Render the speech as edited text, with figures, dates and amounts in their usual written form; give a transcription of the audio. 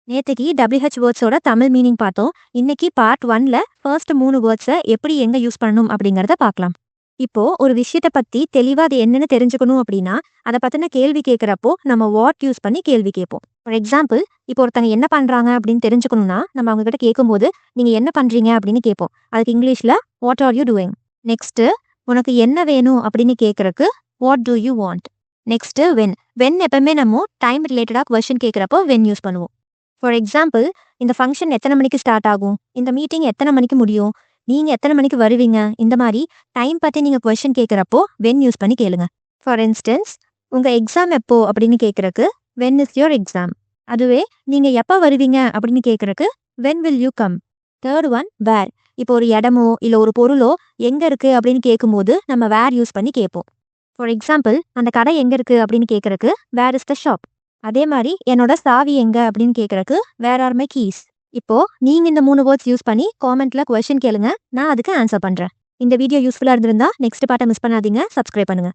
நேத்துக்கு WH வேர்ட்ஸோட Tamil meaning பார்த்தோம். இன்னைக்கு பார்ட் 1ல ஃபர்ஸ்ட் 3 வேர்ட்ஸை எப்படி எங்க யூஸ் பண்ணணும் அப்படிங்கிறத பார்க்கலாம். இப்போ ஒரு விஷயத்த பத்தி தெளிவா அது என்னன்னு தெரிஞ்சுக்கணும் அப்படின்னா, அதை பத்தின கேள்வி கேட்கிறப்போ நம்ம வாட் யூஸ் பண்ணி கேள்வி கேட்போம். ஃபார் எக்ஸாம்பிள், இப்போ ஒருத்தங்க என்ன பண்றாங்க அப்படின்னு தெரிஞ்சுக்கணும்னா நம்ம அவங்க கிட்ட கேட்கும்போது நீங்க என்ன பண்றீங்க அப்படின்னு கேட்போம். அதுக்கு இங்கிலீஷ்ல what are you doing. Next, உனக்கு என்ன வேணும் அப்படின்னு கேட்கறக்கு what do you want. Next, when எப்பவுமே நம்ம டைம் ரிலேட்டடா கொஸ்டின் கேட்கிறப்போ வென் யூஸ் பண்ணுவோம். ஃபார் எக்ஸாம்பிள், இந்த ஃபங்க்ஷன் எத்தனை மணிக்கு ஸ்டார்ட் ஆகும், இந்த மீட்டிங் எத்தனை மணிக்கு முடியும், நீங்க எத்தனை மணிக்கு வருவீங்க, இந்த மாதிரி டைம் பத்தி நீங்க கொஸ்டின் கேட்குறப்போ வென் யூஸ் பண்ணி கேளுங்க. ஃபார் இன்ஸ்டன்ஸ், உங்க எக்ஸாம் எப்போ அப்படின்னு கேட்கறக்கு வென் இஸ் யோர் எக்ஸாம். அதுவே நீங்க எப்போ வருவீங்க அப்படின்னு கேட்கறக்கு when will you come. Third one, where. இப்போ ஒரு இடமோ இல்லை ஒரு பொருளோ எங்க இருக்கு அப்படின்னு கேட்கும்போது நம்ம வேர் யூஸ் பண்ணி கேட்போம். ஃபார் எக்ஸாம்பிள், அந்த கடை எங்க இருக்கு அப்படின்னு கேட்கறக்கு வேர் இஸ் த ஷாப். அதே மாதிரி என்னோட சாவி எங்க அப்படின்னு கேட்கறக்கு வேர் ஆர் மை கீஸ். இப்போ நீங்க இந்த 3 வேர்ட்ஸ் யூஸ் பண்ணி காமெண்ட்ல கொஸ்டின் கேளுங்க, நான் அதுக்கு ஆன்சர் பண்றேன். இந்த வீடியோ யூஸ்ஃபுல்லா இருந்திருந்தா நெக்ஸ்ட் பார்ட்டை மிஸ் பண்ணாதீங்க, சப்ஸ்கிரைப் பண்ணுங்க.